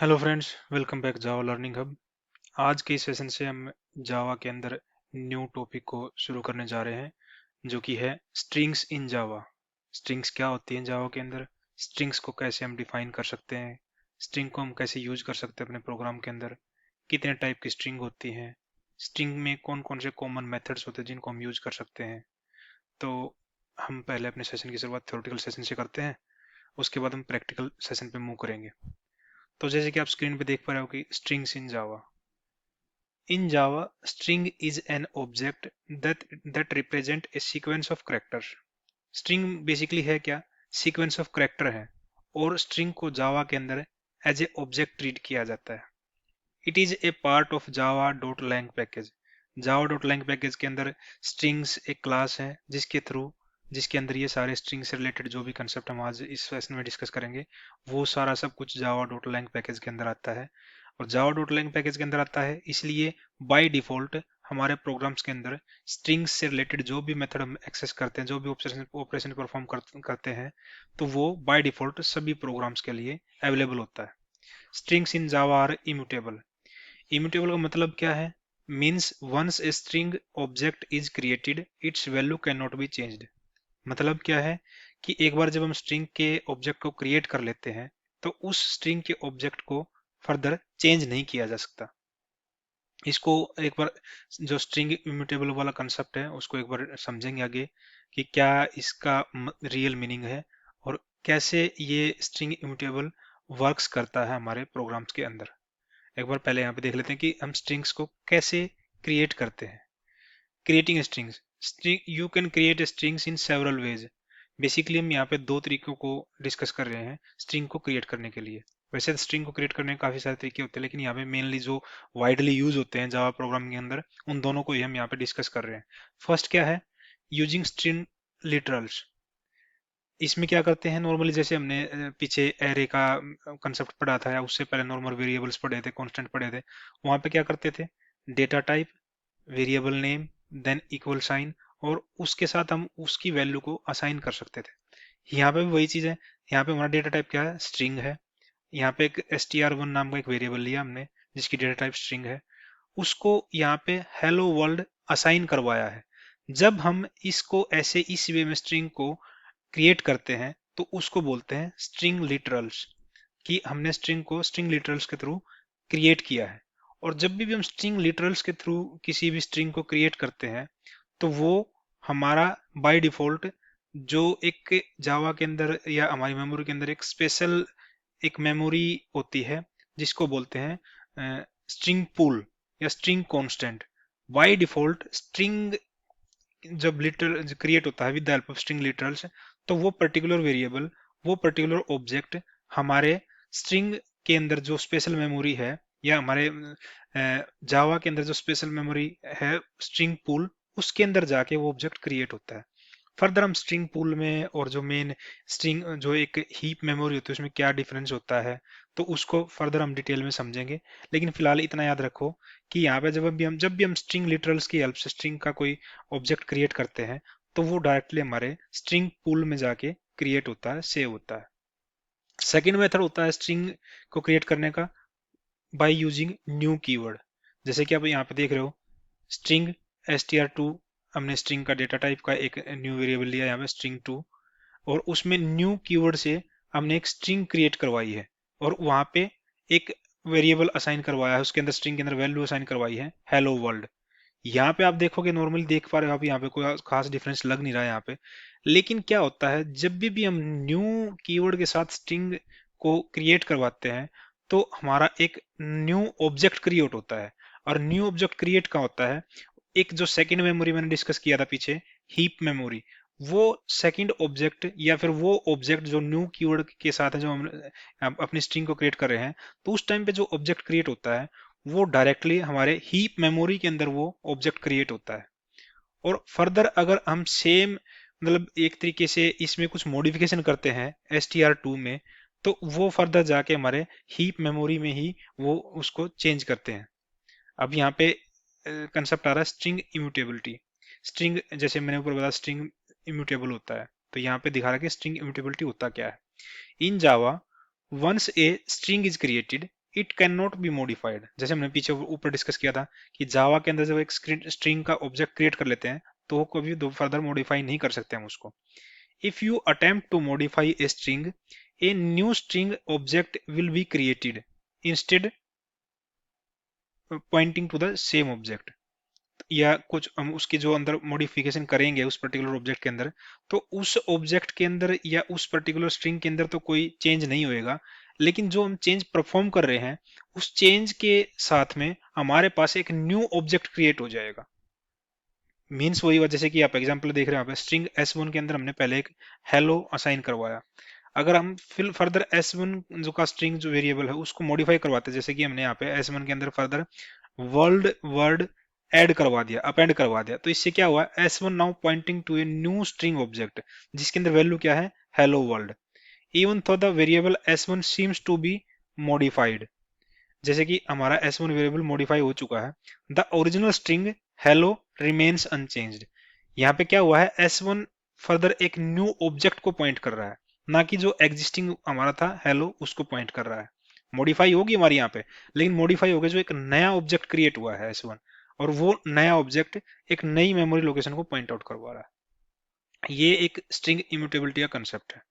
Hello friends, welcome back जावा learning hub. आज के इस सेशन से हम जावा के अंदर न्यू टॉपिक को शुरू करने जा रहे हैं, जो कि है स्ट्रिंग्स इन जावा। स्ट्रिंग्स क्या होती हैं जावा के अंदर, स्ट्रिंग्स को कैसे हम डिफाइन कर सकते हैं, स्ट्रिंग को हम कैसे यूज कर सकते हैं अपने प्रोग्राम के अंदर, कितने टाइप की स्ट्रिंग होती हैं, स्ट्रिंग में कौन कौन से कॉमन मेथड्स होते हैं जिनको हम यूज कर सकते हैं। तो हम पहले अपने सेशन की शुरुआत थ्योरेटिकल सेशन से करते हैं, उसके बाद हम प्रैक्टिकल सेशन पे मूव करेंगे। तो जैसे कि आप स्क्रीन पे देख पा रहे हो कि strings in Java. In Java, string is an object that represent a sequence of characters. String basically है क्या? Sequence of character है, और string को Java के अंदर एज ए ऑब्जेक्ट ट्रीट किया जाता है। It is a part of java.lang package. java.lang package के अंदर strings एक क्लास है जिसके अंदर ये सारे स्ट्रिंग से रिलेटेड जो भी कंसेप्ट हम आज इस सेशन में डिस्कस करेंगे, वो सारा सब कुछ java.lang पैकेज के अंदर आता है। और java.lang पैकेज के अंदर आता है इसलिए बाय डिफॉल्ट हमारे प्रोग्राम्स के अंदर स्ट्रिंग्स से रिलेटेड जो भी मेथड हम एक्सेस करते हैं, जो भी ऑपरेशन परफॉर्म करते हैं, तो वो बाय डिफॉल्ट सभी प्रोग्राम्स के लिए अवेलेबल होता है। Strings in Java are immutable. Immutable का मतलब क्या है? Means once a string object is created its value can not be changed. मतलब क्या है कि एक बार जब हम स्ट्रिंग के ऑब्जेक्ट को क्रिएट कर लेते हैं, तो उस स्ट्रिंग के ऑब्जेक्ट को फर्दर चेंज नहीं किया जा सकता। इसको एक बार, जो स्ट्रिंग इम्यूटेबल वाला कंसेप्ट है उसको एक बार समझेंगे आगे कि क्या इसका रियल मीनिंग है और कैसे ये स्ट्रिंग इम्यूटेबल वर्क्स करता है हमारे प्रोग्राम्स के अंदर। एक बार पहले यहाँ पे देख लेते हैं कि हम स्ट्रिंग्स को कैसे क्रिएट करते हैं। Creating strings, you can create strings in several ways. Basically हम यहाँ पे दो तरीकों को डिस्कस कर रहे हैं स्ट्रिंग को क्रिएट करने के लिए। वैसे स्ट्रिंग को क्रिएट करने के काफी सारे तरीके होते हैं, लेकिन यहाँ पे मेनली जो वाइडली यूज होते हैं जावा प्रोग्रामिंग के अंदर, उन दोनों को ही हम यहाँ पे डिस्कस कर रहे हैं। फर्स्ट क्या है? Using string literals. इसमें क्या करते हैं, नॉर्मली जैसे हमने पीछे एरे का कंसेप्ट पढ़ा था, या उससे पहले नॉर्मल वेरिएबल्स पढ़े थे, कांस्टेंट पढ़े थे, वहां पे क्या करते थे? Data type, variable name, then equal sign, और उसके साथ हम उसकी वैल्यू को असाइन कर सकते थे। यहाँ पे भी वही चीज है। यहाँ पे हमारा डेटा टाइप क्या है? स्ट्रिंग है। यहाँ पे एक str1 नाम का एक वेरिएबल लिया हमने जिसकी डेटा टाइप स्ट्रिंग है, उसको यहाँ पे हेलो वर्ल्ड असाइन करवाया है। जब हम इसको ऐसे इस वे में स्ट्रिंग को क्रिएट करते हैं तो उसको बोलते हैं स्ट्रिंग लिटरल्स, कि हमने स्ट्रिंग को स्ट्रिंग लिटरल्स के थ्रू क्रिएट किया है। और जब भी हम स्ट्रिंग लिटरल्स के थ्रू किसी भी स्ट्रिंग को क्रिएट करते हैं, तो वो हमारा बाय डिफॉल्ट जो एक जावा के अंदर या हमारी मेमोरी के अंदर एक मेमोरी होती है जिसको बोलते हैं स्ट्रिंग पूल या string constant. By default string जब लिटरल क्रिएट होता है with the help of string literals, तो वो पर्टिकुलर वेरिएबल, वो पर्टिकुलर ऑब्जेक्ट हमारे स्ट्रिंग के अंदर जो स्पेशल मेमोरी है, या हमारे जावा के अंदर जो स्पेशल मेमोरी है स्ट्रिंग पूल, उसके अंदर जाके वो ऑब्जेक्ट क्रिएट होता है। फर्दर हम स्ट्रिंग पूल में और जो मेन स्ट्रिंग जो एक हीप मेमोरी होती है उसमें क्या डिफरेंस होता है, तो उसको फर्दर हम डिटेल में समझेंगे। लेकिन फिलहाल इतना याद रखो कि यहाँ पे जब भी हम स्ट्रिंग लिटरल्स की हेल्प से स्ट्रिंग का कोई ऑब्जेक्ट क्रिएट करते हैं, तो वो डायरेक्टली हमारे स्ट्रिंग पूल में जाके क्रिएट होता है, सेव होता है। सेकेंड मेथड होता है स्ट्रिंग को क्रिएट करने का बाय यूजिंग न्यू कीवर्ड। जैसे कि आप यहाँ पे देख रहे हो स्ट्रिंग str2, हमने स्ट्रिंग का डेटा टाइप का एक न्यू वेरिएबल लिया यहाँ पे string2, और उसमें न्यू कीवर्ड से हमने एक स्ट्रिंग क्रिएट करवाई है, और वहां पे एक वेरिएबल असाइन करवाया है, उसके अंदर स्ट्रिंग के अंदर वैल्यू असाइन करवाई है हेलो वर्ल्ड। यहाँ पे आप देखोगे, नॉर्मली देख पा रहे हो आप, यहाँ पे कोई खास डिफरेंस लग नहीं रहा है यहाँ पे। लेकिन क्या होता है, जब भी हम न्यू कीवर्ड के साथ स्ट्रिंग को क्रिएट करवाते हैं, तो हमारा एक न्यू ऑब्जेक्ट क्रिएट होता है। और न्यू ऑब्जेक्ट क्रिएट का होता है, एक जो सेकंड मेमोरी मैंने डिस्कस किया था पीछे, हीप मेमोरी, वो सेकंड ऑब्जेक्ट या फिर वो ऑब्जेक्ट जो न्यू कीवर्ड के साथ है, जो हम अपनी स्ट्रिंग को क्रिएट कर रहे हैं, तो उस टाइम पे जो ऑब्जेक्ट क्रिएट होता है वो डायरेक्टली हमारे हीप मेमोरी के अंदर वो ऑब्जेक्ट क्रिएट होता है। और फर्दर अगर हम सेम, मतलब एक तरीके से इसमें कुछ मॉडिफिकेशन करते हैं str2 में, तो वो फर्दर जाके हमारे हीप मेमोरी में ही वो उसको चेंज करते हैं। अब यहाँ पे कंसेप्ट आ रहा है स्ट्रिंग इम्यूटेबिलिटी। स्ट्रिंग, जैसे मैंने ऊपर बताया स्ट्रिंग इम्यूटेबल होता है, तो यहाँ पे दिखा रहा है कि स्ट्रिंग इम्यूटेबिलिटी होता क्या है। इन जावा, once a string is created, it can not B modified. जैसे हमने पीछे ऊपर डिस्कस किया था कि जावा के अंदर जब एक स्ट्रिंग का ऑब्जेक्ट क्रिएट कर लेते हैं तो वो कभी दो फर्दर मॉडिफाई नहीं कर सकते हम उसको। If you attempt to modify a string, a new string object will be created instead pointing to the same object. या कुछ हम उसके जो अंदर मॉडिफिकेशन करेंगे उस पर्टिकुलर ऑब्जेक्ट के अंदर, तो उस ऑब्जेक्ट के अंदर या उस पर्टिकुलर स्ट्रिंग के अंदर तो कोई चेंज नहीं होएगा, लेकिन जो हम चेंज परफॉर्म कर रहे हैं उस चेंज के साथ में हमारे पास एक न्यू ऑब्जेक्ट क्रिएट हो जाएगा। मीन्स वही हुआ, जैसे कि आप एग्जांपल देख रहे हैं, आप स्ट्रिंग S1 के अंदर हमने पहले एक हेलो असाइन करवाया। अगर हम फिर फर्दर S1 जो का स्ट्रिंग जो वेरिएबल है उसको मॉडिफाई करवाते हैं, जैसे कि हमने यहाँ पे S1 के अंदर फर्दर वर्ल्ड वर्ड ऐड करवा दिया, अपेंड करवा दिया, तो इससे क्या हुआ, S1 now pointing to a new string object जिसके अंदर वैल्यू क्या है, hello world. Even though the variable S1 seems to be modified, जैसे कि हमारा S1 वेरिएबल मॉडिफाई हो चुका है, the original string hello remains unchanged. यहाँ पे क्या हुआ है, S1 फर्दर एक न्यू ऑब्जेक्ट को पॉइंट कर रहा है, ना कि जो एग्जिस्टिंग हमारा था हेलो उसको पॉइंट कर रहा है। मॉडिफाई होगी हमारी यहाँ पे, लेकिन मॉडिफाई होगा जो एक नया ऑब्जेक्ट क्रिएट हुआ है S1, और वो नया ऑब्जेक्ट एक नई मेमोरी लोकेशन को पॉइंट आउट करवा रहा है। ये एक स्ट्रिंग इम्यूटेबिलिटी का कंसेप्ट है।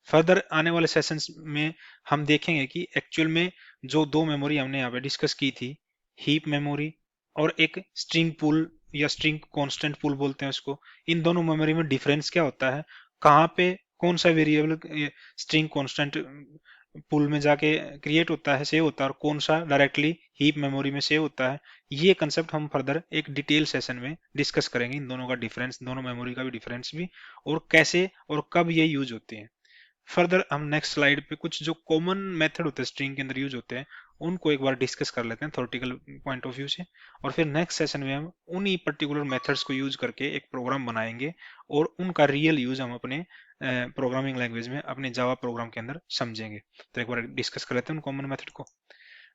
फर्दर आने वाले सेशंस में हम देखेंगे कि एक्चुअल में जो दो मेमोरी हमने यहाँ पे डिस्कस की थी, हीप मेमोरी और एक स्ट्रिंग पूल या स्ट्रिंग कांस्टेंट पूल बोलते हैं उसको, इन दोनों मेमोरी में डिफरेंस क्या होता है, कहाँ पे कौन सा वेरिएबल स्ट्रिंग कांस्टेंट पूल में जाके क्रिएट होता है, सेव होता है, और कौन सा डायरेक्टली हीप मेमोरी में सेव होता है। ये कंसेप्ट हम फर्दर एक डिटेल सेशन में डिस्कस करेंगे, इन दोनों का डिफरेंस, दोनों मेमोरी का भी डिफरेंस भी, और कैसे और कब ये यूज होती है। फर्दर हम नेक्स्ट स्लाइड पे कुछ जो कॉमन मेथड होते हैं स्ट्रिंग के अंदर यूज होते हैं उनको एक बार डिस्कस कर लेते हैं थ्योरेटिकल पॉइंट ऑफ व्यू से, और फिर नेक्स्ट सेशन में हम उन्हीं पर्टिकुलर मेथड्स को यूज करके एक प्रोग्राम बनाएंगे और उनका रियल यूज हम अपने प्रोग्रामिंग लैंग्वेज में अपने जावा प्रोग्राम के अंदर समझेंगे। तो एक बार डिस्कस कर लेते हैं उन कॉमन मेथड को।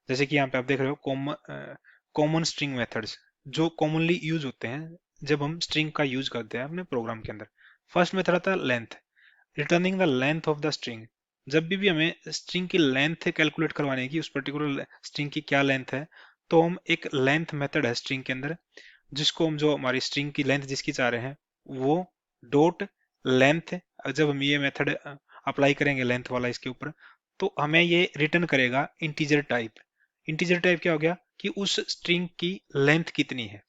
जैसे कि यहाँ पे आप देख रहे हो कॉमन स्ट्रिंग मेथड्स जो कॉमनली यूज होते हैं जब हम स्ट्रिंग का यूज करते हैं अपने प्रोग्राम के अंदर। फर्स्ट मेथड आता है length, returning the length of the string. जब भी हमें स्ट्रिंग की लेंथ कैलकुलेट करवाने की, उस पर्टिकुलर स्ट्रिंग की क्या लेंथ है, तो हम एक लेंथ मेथड है स्ट्रिंग के अंदर जिसको हम, जो हमारी स्ट्रिंग की लेंथ जिसकी चाह रहे हैं वो डॉट लेंथ, जब हम ये मेथड अप्लाई करेंगे लेंथ वाला इसके ऊपर, तो हमें ये रिटर्न करेगा इंटीजर टाइप। इंटीजर टाइप क्या हो गया कि उस स्ट्रिंग की लेंथ कितनी है,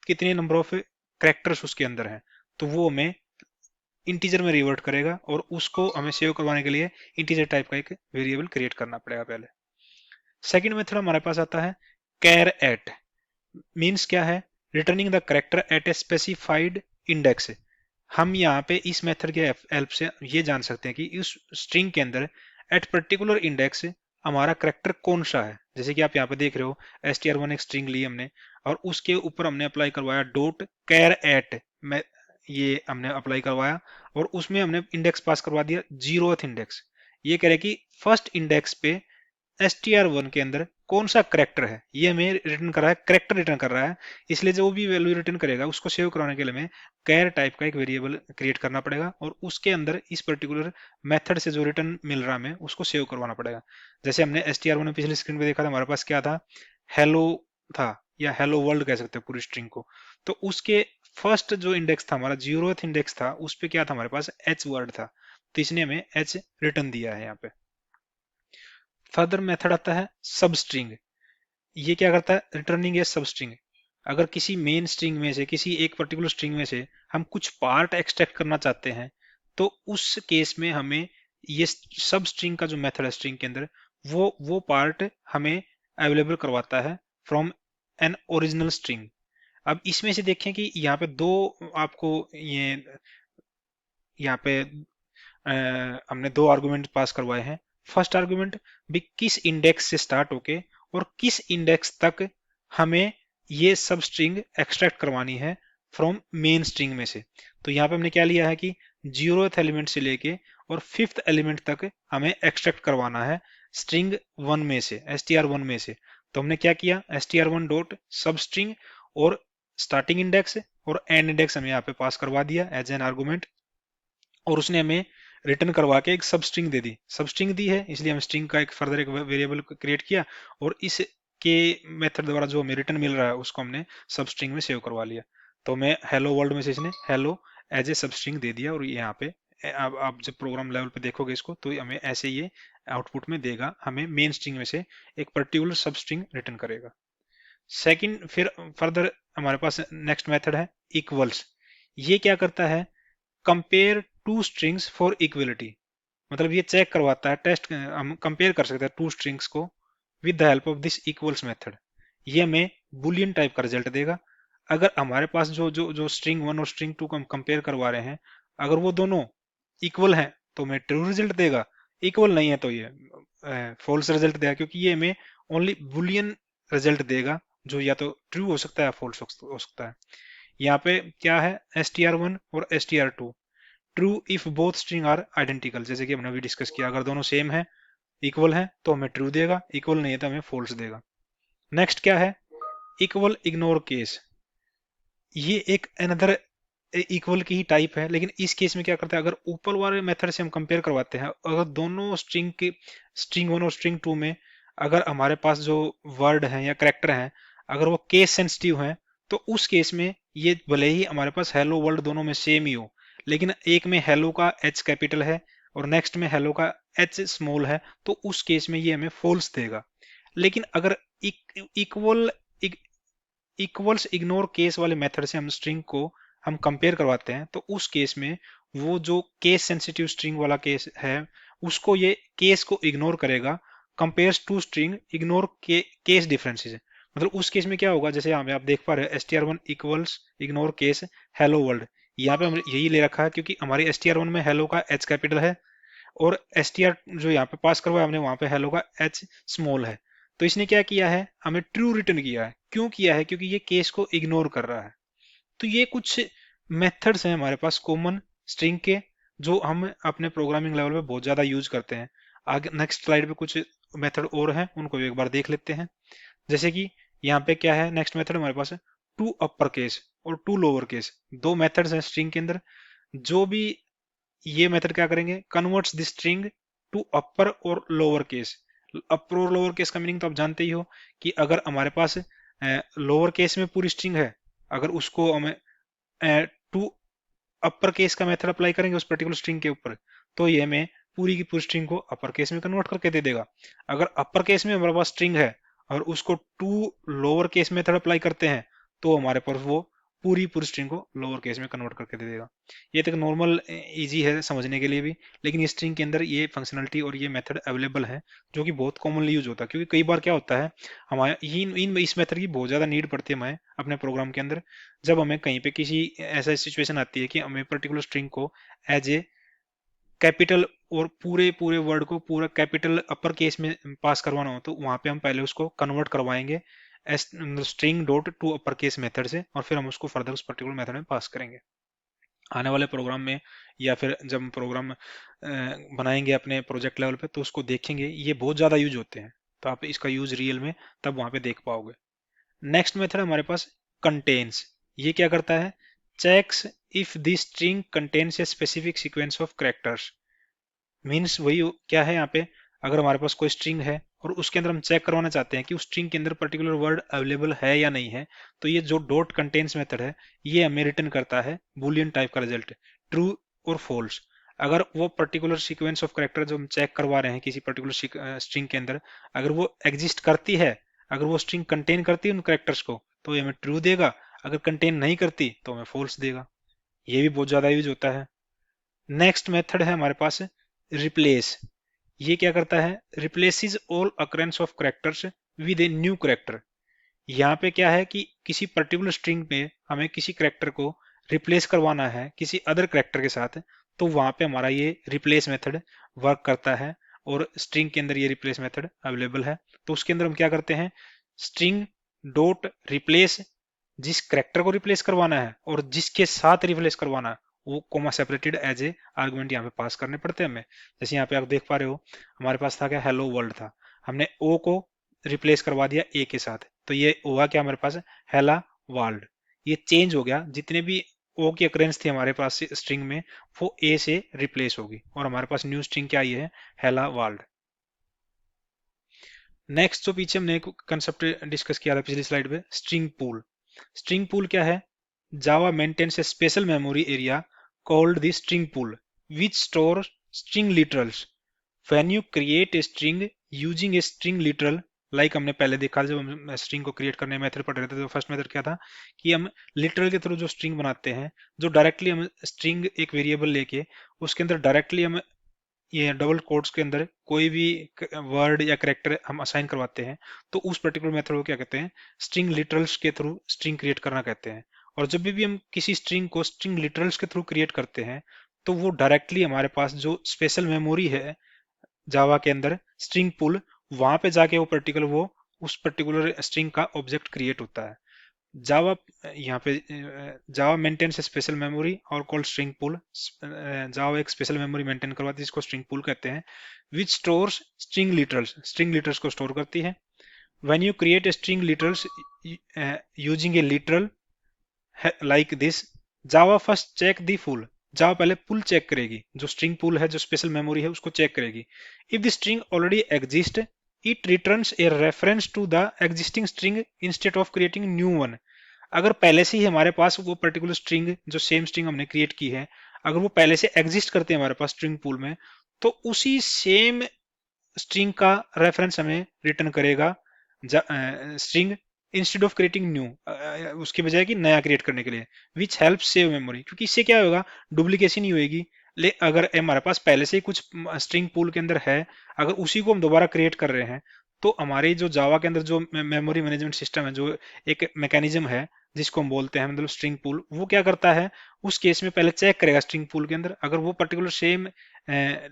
कितने नंबर ऑफ कैरेक्टर्स उसके अंदर है, तो वो हमें इंटीजर में रिवर्ट करेगा, और उसको हमें सेव करवाने के लिए इंटीजर टाइप का एक वेरिएबल क्रिएट करना पड़ेगा पहले। सेकंड मेथड हमारे पास आता है कैर एट। मीन्स क्या है, returning the character eight a specified index. हम यहाँ पे इस मेथड के हेल्प से ये जान सकते हैं कि इस स्ट्रिंग के अंदर एट पर्टिकुलर इंडेक्स हमारा करेक्टर कौन सा है। जैसे कि आप यहाँ पे देख रहे हो str1 एक स्ट्रिंग ली हमने और उसके ऊपर हमने अप्लाई करवाया डॉट कैर एट, ये हमने अप्लाई करवाया और उसमें हमने इंडेक्स पास करवा दिया 0th इंडेक्स। ये कह रहे कि फर्स्ट इंडेक्स पे str1 के अंदर कौन सा करेक्टर है, ये हमें रिटर्न कर रहा है, करेक्टर रिटर्न कर रहा है। इसलिए जो भी वैल्यू रिटर्न करेगा उसको सेव कराने के लिए हमें कैर टाइप का एक वेरिएबल क्रिएट करना पड़ेगा और उसके अंदर इस पर्टिकुलर मेथड से जो रिटर्न मिल रहा है हमें उसको सेव करवाना पड़ेगा। जैसे हमने str1 में पिछली स्क्रीन पे देखा था, हमारे पास क्या था, हेलो था, या हेलो वर्ल्ड कह सकते हैं पूरी स्ट्रिंग को। तो उसके फर्स्ट जो इंडेक्स था हमारा 0th इंडेक्स था, उस पे क्या था, हमारे पास एच वर्ड था, तो इसने हमें एच रिटर्न दिया है यहाँ पे। फर्दर मेथड आता है सब स्ट्रिंग। ये क्या करता है, रिटर्निंग ए सब स्ट्रिंग। अगर किसी मेन स्ट्रिंग में से, किसी एक पर्टिकुलर स्ट्रिंग में से हम कुछ पार्ट एक्सट्रैक्ट करना चाहते हैं, तो उस केस में हमें ये सब स्ट्रिंग का जो मेथड है स्ट्रिंग के अंदर, वो पार्ट हमें अवेलेबल करवाता है फ्रॉम एन ओरिजिनल स्ट्रिंग। अब इसमें से देखें कि यहाँ पे दो आपको ये यहाँ पे हमने दो आर्गुमेंट पास करवाए हैं। फर्स्ट आर्गुमेंट भी किस इंडेक्स से स्टार्ट होके और किस इंडेक्स तक हमें ये सब स्ट्रिंग एक्सट्रैक्ट करवानी है फ्रॉम मेन स्ट्रिंग में से। तो यहाँ पे हमने क्या लिया है कि 0th एलिमेंट से लेके और 5th एलिमेंट तक हमें एक्सट्रैक्ट करवाना है स्ट्रिंग 1 में से, str1 में से। तो हमने क्या किया, str1 डॉट सब स्ट्रिंग और स्टार्टिंग इंडेक्स और एंड इंडेक्स हमें यहाँ पे पास करवा दिया एज एन आर्गुमेंट, और उसने हमें रिटर्न करवा के एक सब स्ट्रिंग दे दी, सब स्ट्रिंग दी है इसलिए हम स्ट्रिंग का एक फर्दर एक वेरिएबल क्रिएट किया और इस के मेथड द्वारा जो हमें रिटर्न मिल रहा है उसको हमने सब स्ट्रिंग में सेव करवा लिया। तो मैं हेलो वर्ल्ड में से इसने हेलो एज ए सब स्ट्रिंग दे दिया और यहाँ पे अब आप जब प्रोग्राम लेवल पे देखोगे इसको तो हमें ऐसे ये आउटपुट में देगा, हमें मेन स्ट्रिंग में से एक पर्टिकुलर सब स्ट्रिंग रिटर्न करेगा। सेकंड फिर फर्दर हमारे पास नेक्स्ट मेथड है इक्वल्स। ये क्या करता है, compare two strings for equality, मतलब ये चेक करवाता है, टेस्ट हम कंपेयर कर सकते हैं टू स्ट्रिंग्स को with the help of this equals method. ये हमें बुलियन टाइप का रिजल्ट देगा। अगर हमारे पास जो जो जो स्ट्रिंग वन और स्ट्रिंग टू को हम कंपेयर करवा रहे हैं, अगर वो दोनों इक्वल हैं तो हमें ट्रू रिजल्ट देगा, इक्वल नहीं है तो ये फॉल्स रिजल्ट देगा, क्योंकि ये हमें ओनली बुलियन रिजल्ट देगा जो या तो ट्रू हो सकता है या फॉल्स हो सकता है। यहाँ पे क्या है, str1 और str2 true if both string are identical, जैसे कि हमने अभी डिस्कस किया, अगर दोनों सेम है इक्वल है तो हमें ट्रू देगा, इक्वल नहीं है तो हमें फॉल्स देगा। नेक्स्ट क्या है, इक्वल इग्नोर केस। ये एक अनदर इक्वल की ही टाइप है, लेकिन इस केस में क्या करते हैं, अगर ऊपर वाले मेथड से हम कंपेयर करवाते हैं, अगर दोनों स्ट्रिंग के स्ट्रिंग वन और स्ट्रिंग टू में अगर हमारे पास जो वर्ड है या करेक्टर है अगर वो केस सेंसिटिव है, तो उस केस में ये भले ही हमारे पास हेलो वर्ल्ड दोनों में सेम ही हो, लेकिन एक में हेलो का एच कैपिटल है और नेक्स्ट में हेलो का एच स्मॉल है, तो उस केस में ये हमें फॉल्स देगा। लेकिन अगर इक्वल इक्वल्स इग्नोर केस वाले मेथड से हम स्ट्रिंग को हम कंपेयर करवाते हैं, तो उस केस में वो जो केस सेंसिटिव स्ट्रिंग वाला केस है उसको ये केस को इग्नोर करेगा, कंपेयर्स टू स्ट्रिंग इग्नोर के केस डिफरेंसेस। मतलब उस केस में क्या होगा, जैसे यहाँ पे आप देख पा रहे हैं str1 equals ignore case hello world, यहाँ पे हमने यही ले रखा है क्योंकि हमारी str1 में हेलो का एच कैपिटल है और str जो यहाँ पे पास करवाया हमने वहां पे हेलो का एच स्मॉल है। तो इसने क्या किया है, हमें ट्रू रिटर्न किया है। क्यों किया है, क्योंकि ये केस को इग्नोर कर रहा है। तो ये कुछ मेथड्स हैं हमारे पास कॉमन स्ट्रिंग के, जो हम अपने प्रोग्रामिंग लेवल पे बहुत ज्यादा यूज करते हैं। आगे नेक्स्ट स्लाइड पे कुछ मेथड और हैं, उनको एक बार देख लेते हैं। जैसे कि यहाँ पे क्या है, नेक्स्ट मेथड हमारे पास है टू अपर केस और टू लोअर केस, दो मेथड्स हैं स्ट्रिंग के अंदर। जो भी ये मेथड क्या करेंगे, कन्वर्ट्स द स्ट्रिंग टू अपर और लोअर केस। अपर और लोअर केस का मीनिंग तो आप जानते ही हो कि अगर हमारे पास लोअर केस में पूरी स्ट्रिंग है, अगर उसको हमें टू अपर केस का मेथड अप्लाई करेंगे उस पर्टिकुलर स्ट्रिंग के ऊपर, तो ये हमें पूरी की पूरी स्ट्रिंग को अपर केस में कन्वर्ट करके दे देगा। अगर अपर केस में हमारे पास स्ट्रिंग है और उसको to lower case method apply करते हैं, तो हमारे पास वो पूरी पूरी स्ट्रिंग को लोअर केस में कन्वर्ट करके दे देगा। ये तो नॉर्मल इजी है समझने के लिए भी, लेकिन ये स्ट्रिंग के अंदर ये फंक्शनलिटी और ये मेथड अवेलेबल है जो कि बहुत कॉमनली यूज होता है। क्योंकि कई बार क्या होता है, हमारे इन इस मेथड की बहुत ज्यादा नीड पड़ती है हमें अपने प्रोग्राम के अंदर, जब हमें कहीं पे किसी ऐसा सिचुएशन आती है कि हमें पर्टिकुलर स्ट्रिंग को एज ए कैपिटल और पूरे पूरे वर्ड को पूरा कैपिटल अपर केस में पास करवाना हो, तो वहां पे हम पहले उसको कन्वर्ट करवाएंगे string dot to upper case method से, और फिर हम उसको फर्दर उस पर्टिकुलर मेथड में पास करेंगे। आने वाले प्रोग्राम में या फिर जब हम प्रोग्राम बनाएंगे अपने प्रोजेक्ट लेवल पे तो उसको देखेंगे, ये बहुत ज़्यादा यूज होते हैं, तो आप इसका यूज रियल में तब वहां पे देख पाओगे। नेक्स्ट मेथड हमारे पास कंटेन्स। ये क्या करता है, checks if the string contains a specific sequence of characters. Means वही क्या है यहाँ पे, अगर हमारे पास कोई स्ट्रिंग है और उसके अंदर हम चेक करवाना चाहते हैं कि उस स्ट्रिंग के अंदर पर्टिकुलर वर्ड अवेलेबल है या नहीं है, तो ये जो डॉट कंटेन्स मेथड है ये हमें रिटर्न करता है बुलियन टाइप का रिजल्ट, ट्रू और फॉल्स। अगर वो पर्टिकुलर सीक्वेंस ऑफ कैरेक्टर जो हम चेक करवा रहे हैं किसी पर्टिकुलर स्ट्रिंग के अंदर, अगर वो एग्जिस्ट करती है, अगर वो स्ट्रिंग कंटेन करती है उन कैरेक्टर्स को, तो ये हमें ट्रू देगा, अगर कंटेन नहीं करती तो हमें फॉल्स देगा। ये भी बहुत ज्यादा यूज होता है। नेक्स्ट मेथड है हमारे पास रिप्लेस। ये क्या करता है, replaces all occurrence of characters with a new character. यहाँ पे क्या है कि किसी पर्टिकुलर स्ट्रिंग में हमें किसी कैरेक्टर को रिप्लेस करवाना है किसी अदर कैरेक्टर के साथ, तो वहां पे हमारा ये रिप्लेस मेथड वर्क करता है और स्ट्रिंग के अंदर ये रिप्लेस मेथड अवेलेबल है। तो उसके अंदर हम क्या करते हैं, स्ट्रिंग डॉट रिप्लेस, जिस कैरेक्टर को रिप्लेस करवाना है और जिसके साथ रिप्लेस करवाना है वो comma separated as a argument यहाँ पे पास करने पड़ते हैं हमें। जैसे यहाँ पे आप देख पा रहे हो हमारे पास था क्या, हेलो वर्ल्ड था, हमने ओ को रिप्लेस करवा दिया ए के साथ, तो ये हुआ क्या हमारे पास हेला वर्ल्ड। ये चेंज हो गया, जितने भी ओ की अक्रेंस थी हमारे पास स्ट्रिंग में, वो ए से रिप्लेस होगी और हमारे पास न्यू स्ट्रिंग क्या आई है, हेला वर्ल्ड। नेक्स्ट जो पीछे हमने एक कंसेप्ट डिस्कस किया था पिछली स्लाइड पे, स्ट्रिंग पूल। स्ट्रिंग पूल क्या है? Java maintains a special memory area called the string pool which store string literals. When you create a string using a string literal, like हमने पहले देखा जब हम स्ट्रिंग को क्रिएट करने मेथड पढ़ रहे थे, तो फर्स्ट मेथड क्या था कि हम लिटरल के थ्रू जो स्ट्रिंग बनाते हैं, जो डायरेक्टली हम स्ट्रिंग एक वेरिएबल लेके उसके अंदर डायरेक्टली हम ये डबल कोट्स के अंदर कोई भी वर्ड या करेक्टर हम असाइन करवाते हैं, तो उस पर्टिकुलर मेथड को क्या कहते हैं, स्ट्रिंग लिटरल्स के थ्रू स्ट्रिंग क्रिएट करना कहते हैं। और जब भी हम किसी स्ट्रिंग को स्ट्रिंग लिटरल्स के थ्रू क्रिएट करते हैं, तो वो डायरेक्टली हमारे पास जो स्पेशल मेमोरी है जावा के अंदर, स्ट्रिंग पुल, वहां पे जाके वो उस पर्टिकुलर स्ट्रिंग का ऑब्जेक्ट क्रिएट होता है। जावा यहाँ पे जावा मेंटेन्स स्पेशल मेमोरी और कॉल्ड स्ट्रिंग पूल। जावा एक स्पेशल मेमोरी मेंटेन करवाती है जिसको स्ट्रिंग पूल कहते हैं, विच स्टोर्स स्ट्रिंग लिटरल्स को स्टोर करती है। When you create a string literals using a literal like this, Java first check the pool. Java पहले पुल चेक करेगी, जो स्ट्रिंग पुल है, जो स्पेशल मेमोरी है, उसको चेक करेगी। If the string already exist, it returns a reference to the existing string instead of creating new one. अगर पहले से ही हमारे पास वो पर्टिकुलर स्ट्रिंग, जो सेम स्ट्रिंग हमने क्रिएट की है, अगर वो पहले से एग्जिस्ट करते हैं हमारे पास स्ट्रिंग पूल में, तो उसी सेम स्ट्रिंग का रेफरेंस हमें रिटर्न करेगा string, instead of creating new, उसके बजाय कि नया क्रिएट करने के लिए, विच हेल्प सेव मेमोरी। क्योंकि इससे क्या होगा, डुप्लीकेशन नहीं होगी। ले अगर हमारे पास पहले से ही कुछ स्ट्रिंग पूल के अंदर है, अगर उसी को हम दोबारा क्रिएट कर रहे हैं, तो हमारे जो जावा के अंदर जो मेमोरी मैनेजमेंट सिस्टम है, जो एक मैकेनिज्म है जिसको हम बोलते हैं मतलब स्ट्रिंग पूल, वो क्या करता है, उस केस में पहले चेक करेगा स्ट्रिंग पूल के अंदर, अगर वो पर्टिकुलर सेम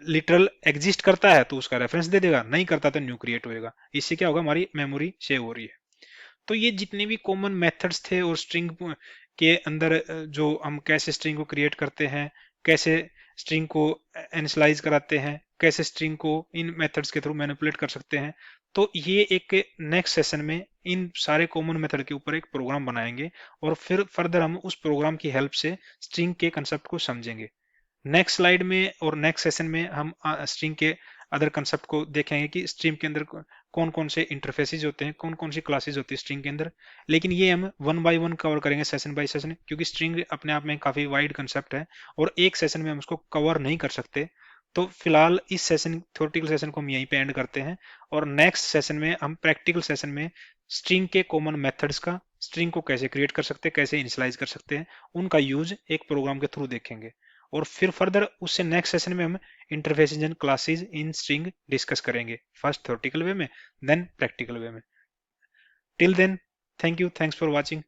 लिटरल एग्जिस्ट करता है तो उसका रेफरेंस दे देगा, नहीं करता तो न्यू क्रिएट होएगा। इससे क्या होगा, हमारी मेमोरी सेव हो रही है। तो ये जितने भी कॉमन मेथड्स थे और स्ट्रिंग के अंदर जो हम कैसे स्ट्रिंग को क्रिएट करते हैं, कैसे स्ट्रिंग को इनिशियलाइज कराते हैं, कैसे स्ट्रिंग को इन मेथड्स के थ्रू मैनिपुलेट कर सकते हैं, तो ये एक नेक्स्ट सेशन में इन सारे कॉमन मेथड के ऊपर एक प्रोग्राम बनाएंगे और फिर फर्दर हम उस प्रोग्राम की हेल्प से स्ट्रिंग के कंसेप्ट को समझेंगे। नेक्स्ट स्लाइड में और नेक्स्ट सेशन में हम स्ट्रिंग के अदर कंसेप्ट को देखेंगे कि स्ट्रिंग के अंदर कौन कौन से इंटरफेसेस होते हैं, कौन कौन सी क्लासेस होती है स्ट्रिंग के अंदर। लेकिन ये हम वन बाय वन कवर करेंगे, सेशन बाय सेशन, क्योंकि स्ट्रिंग अपने आप में काफी वाइड कंसेप्ट है और एक सेशन में हम उसको कवर नहीं कर सकते। तो फिलहाल इस सेशन, थ्योरेटिकल सेशन को हम यहीं पे एंड करते हैं और नेक्स्ट सेशन में हम प्रैक्टिकल सेशन में स्ट्रिंग के कॉमन मेथड्स का, स्ट्रिंग को कैसे क्रिएट कर सकते हैं, कैसे इनिशियलाइज कर सकते हैं, उनका यूज एक प्रोग्राम के थ्रू देखेंगे। और फिर फर्दर उससे नेक्स्ट सेशन में हम interfaces and classes in string discuss करेंगे, फर्स्ट थ्योरेटिकल वे में, देन प्रैक्टिकल वे में। Till then, thank you, thanks for watching.